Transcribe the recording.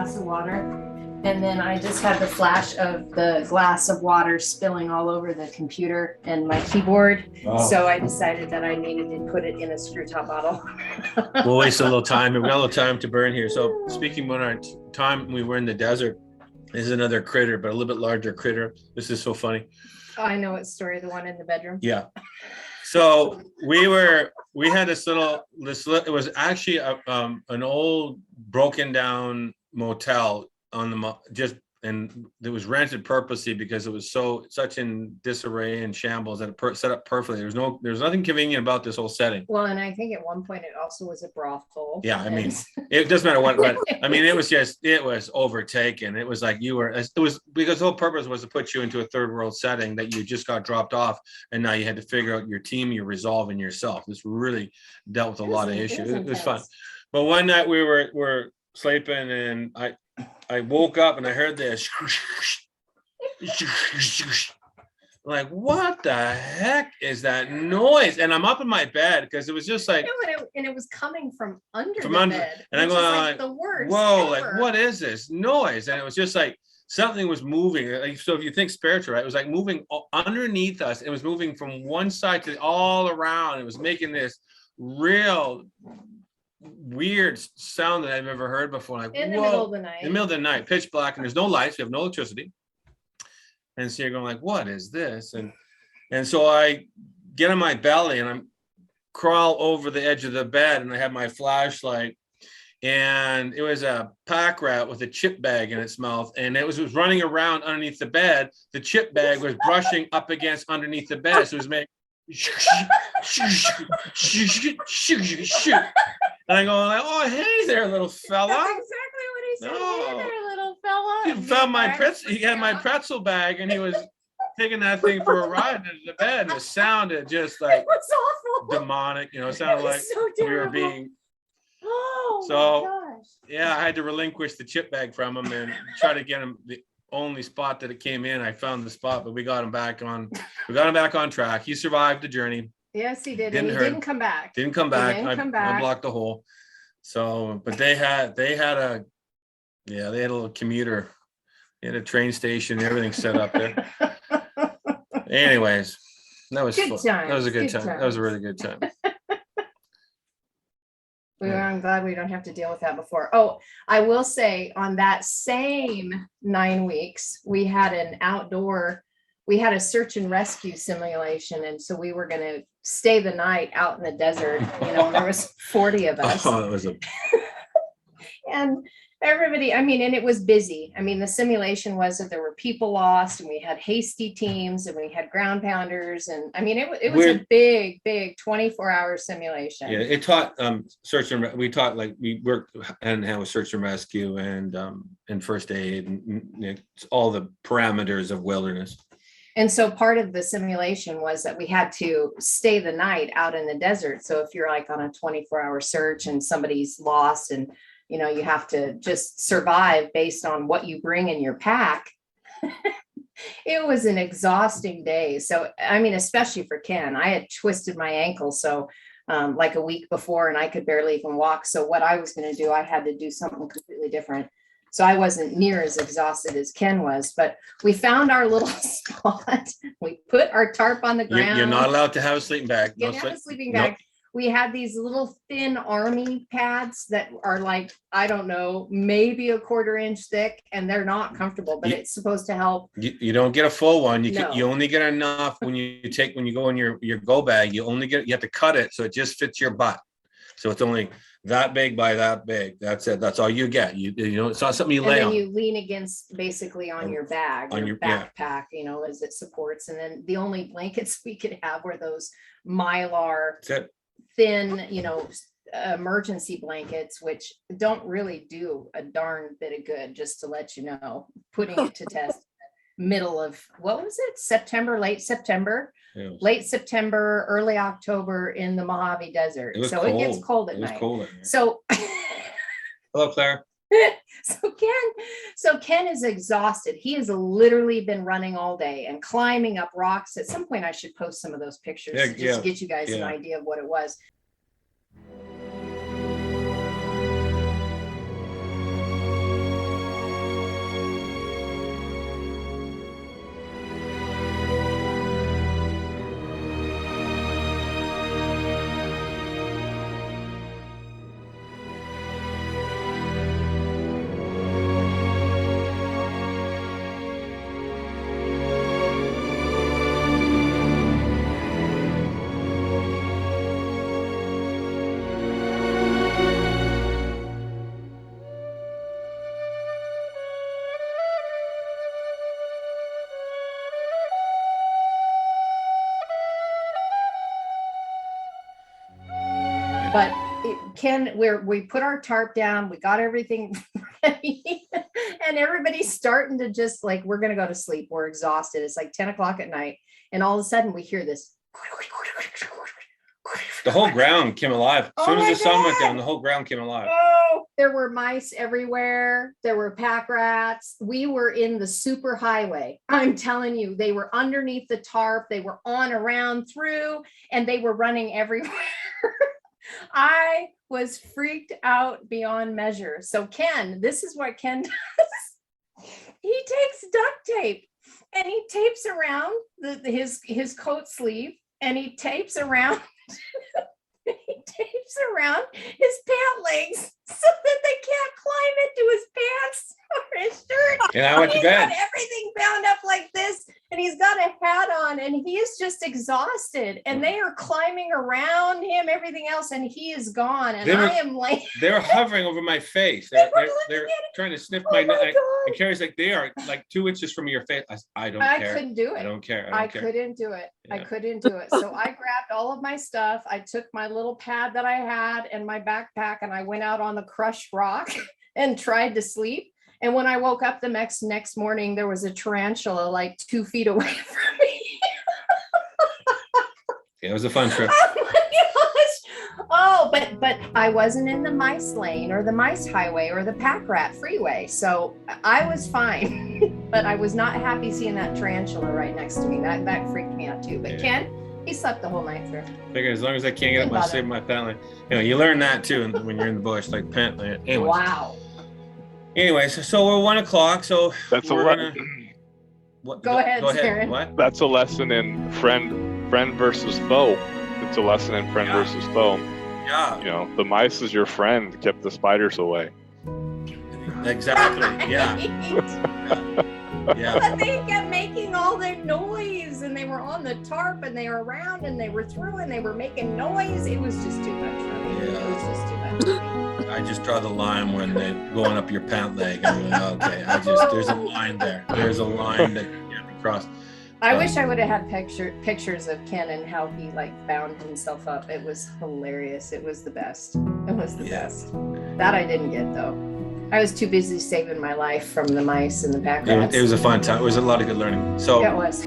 glass of water. And then I just had the flash of the glass of water spilling all over the computer and my keyboard. Oh. So I decided that I needed to put it in a screw top bottle. We'll waste a little time. We've got a little time to burn here. So speaking when our time we were in the desert, this is another critter, but a little bit larger critter. This is so funny. Oh, I know what story, the one in the bedroom. Yeah. So we had this, it was actually an old broken down motel on the and it was rented purposely because it was such in disarray and shambles that it set up perfectly. There's nothing convenient about this whole setting. Well, and I think at one point it also was a brothel. Yeah, I mean, it doesn't matter what, but I mean, it was overtaken. It was like because the whole purpose was to put you into a third world setting that you just got dropped off, and now you had to figure out your team, your resolve, and yourself. This really dealt with a lot of issues. It was fun. But one night we were sleeping, and I woke up and I heard this. Like, what the heck is that noise? And I'm up in my bed because it was just like, and it was coming from under the bed. And I'm going like the worst whoa, ever. Like, what is this noise? And it was just like something was moving. Like, so if you think spiritual, right, it was like moving underneath us. It was moving from one side to all around. It was making this real weird sound that I've never heard before. Like, in the middle of the night. In the middle of the night, pitch black, and there's no lights. We have no electricity. And so you're going like, what is this? And so I get on my belly and I crawl over the edge of the bed, and I have my flashlight, and it was a pack rat with a chip bag in its mouth, and it was running around underneath the bed. The chip bag was brushing up against underneath the bed, so it was making and I go like, oh, hey there, little fella. That's exactly what he said. Oh. Hey there, little fella. He found my pretzel. He had my pretzel bag, and he was taking that thing for a ride into the bed. And it sounded just like it was awful. Demonic. You know, it sounded like so we were being. Oh, so, my gosh. Yeah, I had to relinquish the chip bag from him and try to get him the only spot that it came in. I found the spot, but we got him back on. We got him back on track. He survived the journey. Yes, he did. And he didn't come back. Didn't come back. I blocked the hole. So, but they had a little commuter. They had a train station, everything set up there. Anyways, that was fun. That was a good time. That was a really good time. I'm glad we don't have to deal with that before. Oh, I will say on that same 9 weeks, we had a search and rescue simulation. And so we were going to stay the night out in the desert. You know, there was 40 of us. Oh, it was and everybody, I mean, and it was busy. I mean, the simulation was that there were people lost, and we had hasty teams, and we had ground pounders. And I mean, it was a big 24-hour simulation. Yeah, it taught we worked hand in hand with search and rescue and first aid and all the parameters of wilderness. And so part of the simulation was that we had to stay the night out in the desert. So if you're like on a 24-hour search and somebody's lost, and you know, you have to just survive based on what you bring in your pack. It was an exhausting day. So, I mean, especially for Ken, I had twisted my ankle. So like a week before, and I could barely even walk. So what I was going to do, I had to do something completely different. So I wasn't near as exhausted as Ken was, but we found our little spot. We put our tarp on the ground. You're not allowed to have a sleeping bag. You can't have a sleeping bag. Nope. We had these little thin army pads that are like, I don't know, maybe a 1/4 inch thick, and they're not comfortable, but it's supposed to help. You don't get a full one. You only get enough when you go in your go bag. You have to cut it so it just fits your butt. So it's only that big by that big. That's it. That's all you get. You know, it's not something you lay on. And then you lean against basically on your bag, on your backpack, you know, as it supports. And then the only blankets we could have were those Mylar thin, you know, emergency blankets, which don't really do a darn bit of good, just to let you know, putting it to test. Middle of, what was it? Late September, early October in the Mojave Desert. So cold. It gets cold at night. Cold. So hello, Claire. So Ken is exhausted. He has literally been running all day and climbing up rocks. At some point I should post some of those pictures to get you guys an idea of what it was. But Ken, we put our tarp down, we got everything ready, and everybody's starting to just like, we're going to go to sleep. We're exhausted. It's like 10 o'clock at night. And all of a sudden we hear this. The whole ground came alive. As soon Oh as my the sun went God. down, the whole ground came alive. Oh, there were mice everywhere. There were pack rats. We were in the super highway. I'm telling you, they were underneath the tarp. They were on, around, through, and they were running everywhere. I was freaked out beyond measure. So Ken, this is what Ken does. He takes duct tape and he tapes around his coat sleeve, and he tapes around his pant legs so that they can't climb into his pants or his shirt. And I went to He's bed. got everything bound up like this, and he's got a hat on, and he is just exhausted, and they are climbing around him, everything else, and he is gone. And I am like, they were hovering over my face. They're trying to sniff my neck. And Carrie's like, they are like 2 inches from your face. I don't care. couldn't do it. I don't care. I couldn't do it. Yeah. I couldn't do it. So I grabbed all of my stuff. I took my little pad that I had and my backpack, and I went out on the crushed rock and tried to sleep. And when I woke up the next morning, there was a tarantula like 2 feet away from me. Yeah, it was a fun trip. Oh my gosh. Oh, but I wasn't in the mice lane or the mice highway or the pack rat freeway. So I was fine, but I was not happy seeing that tarantula right next to me. That freaked me out too. But Yeah. Ken, he slept the whole night through. Figure as long as I can't get up my sleep, my pant leg. You know, you learn that too when you're in the bush, like pant leg. Anyways. Wow. Anyways, so we're 1 o'clock. So That's we're a gonna. What, Go ahead, Karen. What? that's a lesson in friend versus foe. It's a lesson in friend Yeah. versus foe. Yeah. You know, the mice is your friend, kept the spiders away. Exactly. Yeah. Yeah. But they kept making all their noise, and they were on the tarp, and they were around, and they were through, and they were making noise. It was just too much for me. It was just too much for me. I just draw the line when they're going up your pant leg. I'm like, okay, there's a line there. There's a line that can't be crossed. I wish I would have had pictures of Ken and how he like bound himself up. It was hilarious. It was the best. It was the best. That I didn't get though. I was too busy saving my life from the mice and the pack rats. It was a fun time. It was a lot of good learning. So It was.